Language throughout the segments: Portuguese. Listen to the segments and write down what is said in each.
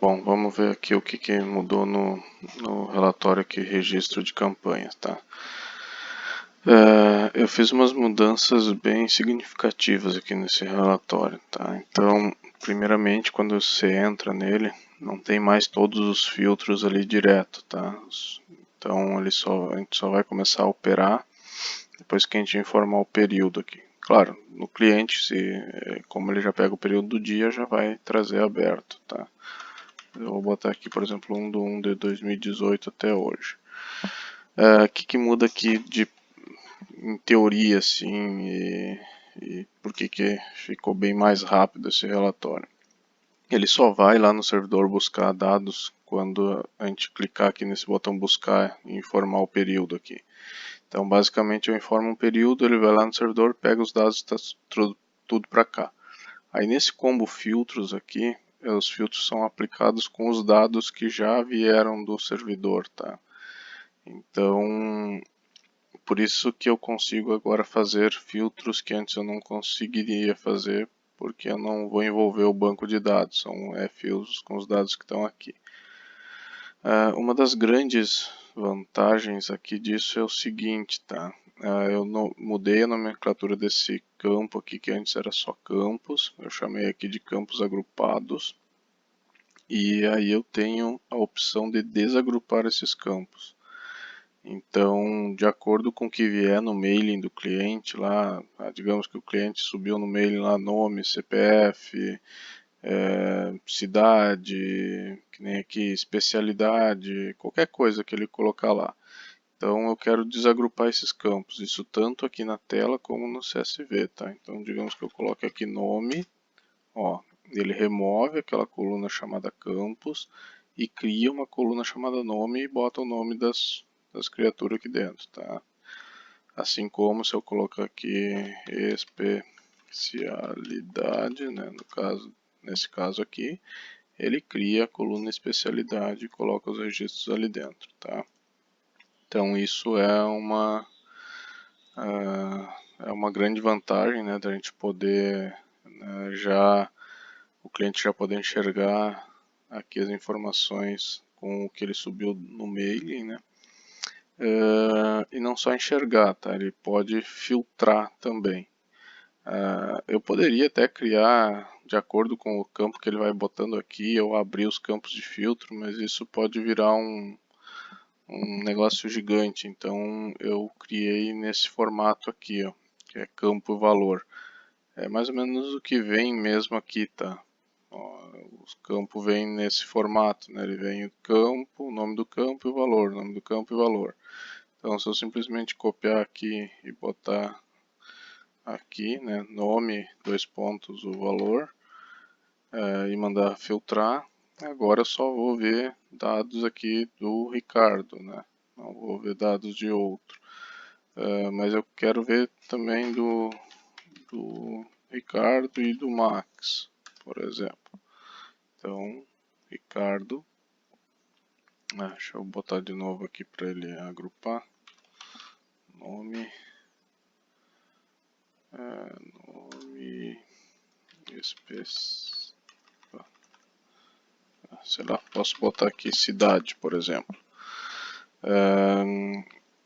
Bom, vamos ver aqui o que mudou no relatório aqui, registro de campanha, tá? Eu fiz umas mudanças bem significativas aqui nesse relatório, tá? Então, primeiramente, quando você entra nele, não tem mais todos os filtros ali direto, tá? Então, a gente só vai começar a operar depois que a gente informar o período aqui. Claro, no cliente, como ele já pega o período do dia, já vai trazer aberto, tá? Eu vou botar aqui, por exemplo, 1/1 de 2018 até hoje. O que muda aqui em teoria, assim, e por que ficou bem mais rápido esse relatório? Ele só vai lá no servidor buscar dados quando a gente clicar aqui nesse botão buscar e informar o período aqui. Então, basicamente, eu informo um período, ele vai lá no servidor, pega os dados, está tudo para cá. Aí nesse combo filtros aqui, os filtros são aplicados com os dados que já vieram do servidor, tá? Então, por isso que eu consigo agora fazer filtros que antes eu não conseguiria fazer, porque eu não vou envolver o banco de dados, são filtros com os dados que estão aqui. Uma das grandes vantagens aqui disso é o seguinte, tá? Eu mudei a nomenclatura desse campo aqui, que antes era só campos, eu chamei aqui de campos agrupados, e aí eu tenho a opção de desagrupar esses campos. Então, de acordo com o que vier no mailing do cliente lá, digamos que o cliente subiu no mailing lá nome, CPF, cidade, que nem aqui, especialidade, qualquer coisa que ele colocar lá. Então eu quero desagrupar esses campos, isso tanto aqui na tela como no CSV, tá? Então digamos que eu coloque aqui nome, ó, ele remove aquela coluna chamada campos e cria uma coluna chamada nome e bota o nome das criaturas aqui dentro, tá? Assim como se eu colocar aqui especialidade, né, nesse caso aqui, ele cria a coluna especialidade e coloca os registros ali dentro, tá? Então isso é uma grande vantagem, né, da gente poder, né, o cliente já poder enxergar aqui as informações com o que ele subiu no mailing, né? E não só enxergar, tá? Ele pode filtrar também. Eu poderia até criar de acordo com o campo que ele vai botando aqui, ou abrir os campos de filtro, mas isso pode virar um negócio gigante. Então eu criei nesse formato aqui, ó, que é campo valor. É mais ou menos o que vem mesmo aqui, tá? Ó, o campo vem nesse formato, né? Ele vem o campo, o nome do campo e o valor, o nome do campo e o valor. Então se eu simplesmente copiar aqui e botar aqui, né, nome, dois pontos, o valor, e mandar filtrar, agora eu só vou ver dados aqui do Ricardo, né? Não vou ver dados de outro. Mas eu quero ver também do Ricardo e do Max, por exemplo. Então, Ricardo, deixa eu botar de novo aqui para ele agrupar. Nome, nome específico. Sei lá, posso botar aqui cidade, por exemplo.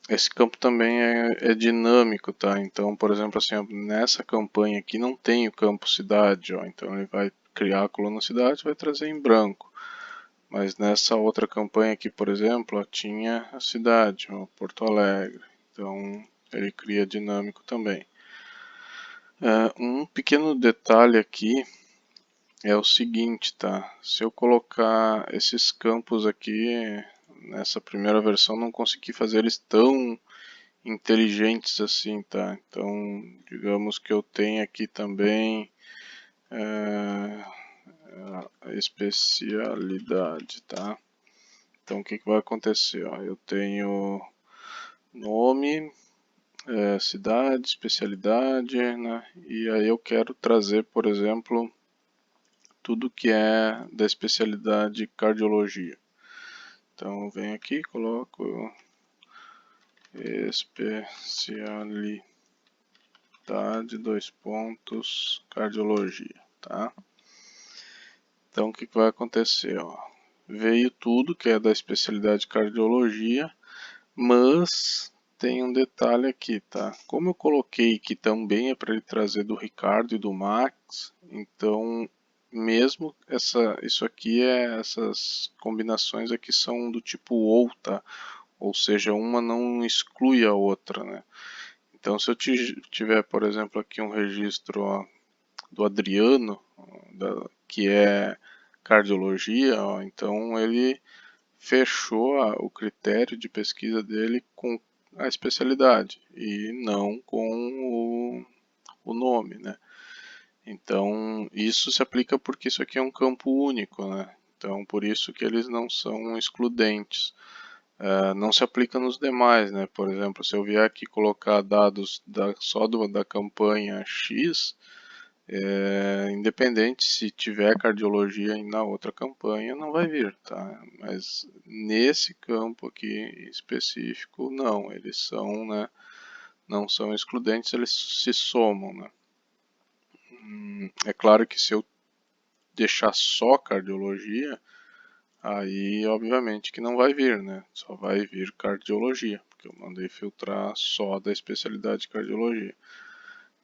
Esse campo também é dinâmico, tá? Então, por exemplo, assim, nessa campanha aqui não tem o campo cidade, ó. Então ele vai criar a coluna cidade e vai trazer em branco. Mas nessa outra campanha aqui, por exemplo, ó, tinha a cidade, ó, Porto Alegre. Então ele cria dinâmico também. Um pequeno detalhe aqui é o seguinte, tá? Se eu colocar esses campos aqui, nessa primeira versão não consegui fazer eles tão inteligentes assim, tá? Então, digamos que eu tenho aqui também a especialidade, tá? Então, o que vai acontecer? Ó? Eu tenho nome, cidade, especialidade, né? E aí eu quero trazer, por exemplo, tudo que é da especialidade cardiologia. Então, eu venho aqui, coloco especialidade, dois pontos, cardiologia, tá? Então o que vai acontecer? Ó? Veio tudo que é da especialidade de cardiologia, mas tem um detalhe aqui, tá? Como eu coloquei que também é para ele trazer do Ricardo e do Max, então mesmo isso aqui essas combinações aqui são do tipo ou, tá? Ou seja, uma não exclui a outra, né? Então se eu tiver, por exemplo, aqui um registro, ó, do Adriano, que é cardiologia, ó, então ele fechou o critério de pesquisa dele com a especialidade e não com o nome, né? Então isso se aplica porque isso aqui é um campo único, né? Então por isso que eles não são excludentes. Não se aplica nos demais, né? Por exemplo, se eu vier aqui colocar dados só da campanha X, independente se tiver cardiologia na outra campanha, não vai vir, tá? Mas nesse campo aqui específico, não, eles são, né, não são excludentes, eles se somam, né? É claro que se eu deixar só cardiologia, aí obviamente que não vai vir, né? Só vai vir cardiologia, porque eu mandei filtrar só da especialidade de cardiologia.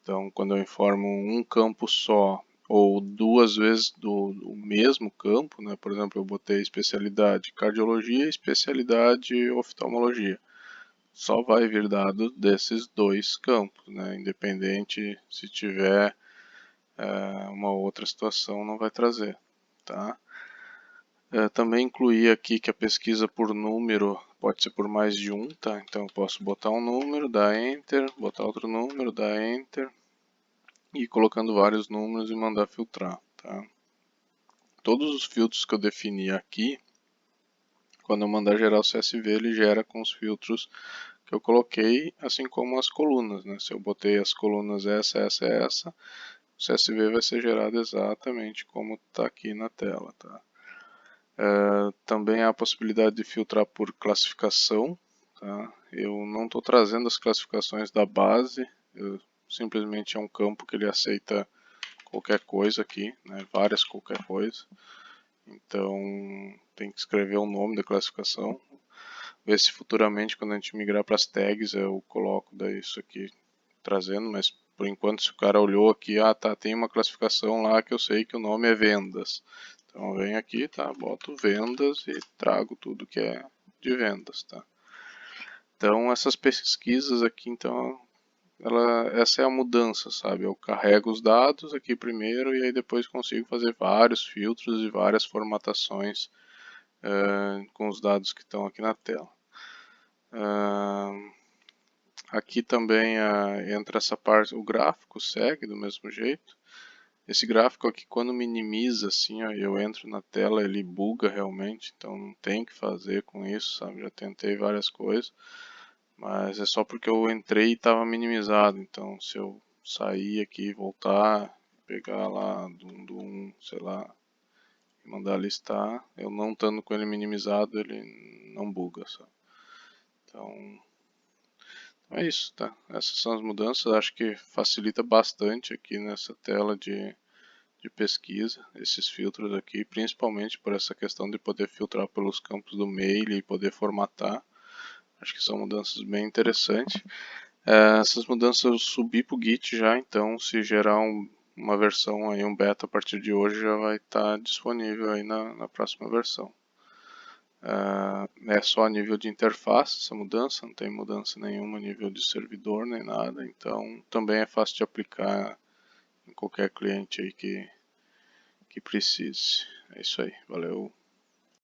Então, quando eu informo um campo só ou duas vezes do mesmo campo, né? Por exemplo, eu botei especialidade cardiologia e especialidade oftalmologia. Só vai vir dado desses dois campos, né? Independente se tiver uma outra situação, não vai trazer, tá? Também incluí aqui que a pesquisa por número pode ser por mais de um, tá? Então eu posso botar um número, dar Enter, botar outro número, dar Enter, e colocando vários números e mandar filtrar, tá? Todos os filtros que eu defini aqui, quando eu mandar gerar o CSV, ele gera com os filtros que eu coloquei, assim como as colunas, né? Se eu botei as colunas essa, o CSV vai ser gerado exatamente como está aqui na tela, tá? Também há a possibilidade de filtrar por classificação, tá? Eu não estou trazendo as classificações da base, simplesmente é um campo que ele aceita qualquer coisa aqui, né? Várias qualquer coisa. Então tem que escrever o nome da classificação. Ver se futuramente, quando a gente migrar para as tags, eu coloco daí isso aqui trazendo, mas por enquanto, se o cara olhou aqui, tá, tem uma classificação lá que eu sei que o nome é vendas. Então eu venho aqui, tá, boto vendas e trago tudo que é de vendas, tá. Então essas pesquisas aqui, então essa é a mudança, sabe? Eu carrego os dados aqui primeiro e aí depois consigo fazer vários filtros e várias formatações com os dados que estão aqui na tela. Aqui também entra essa parte, o gráfico segue do mesmo jeito. Esse gráfico aqui, quando minimiza, assim, ó, eu entro na tela, ele buga realmente, então não tem o que fazer com isso, sabe? Já tentei várias coisas, mas é só porque eu entrei e estava minimizado, então se eu sair aqui e voltar, pegar lá do 1, sei lá, e mandar listar, eu não estando com ele minimizado, ele não buga, sabe? Então é isso, tá? Essas são as mudanças, acho que facilita bastante aqui nessa tela de pesquisa, esses filtros aqui, principalmente por essa questão de poder filtrar pelos campos do mail e poder formatar. Acho que são mudanças bem interessantes. Essas mudanças eu subi para o Git já, então se gerar uma versão aí, um beta a partir de hoje, já vai estar disponível aí na próxima versão. É só a nível de interface essa mudança, não tem mudança nenhuma a nível de servidor nem nada, então também é fácil de aplicar em qualquer cliente aí que precise. É isso aí, valeu.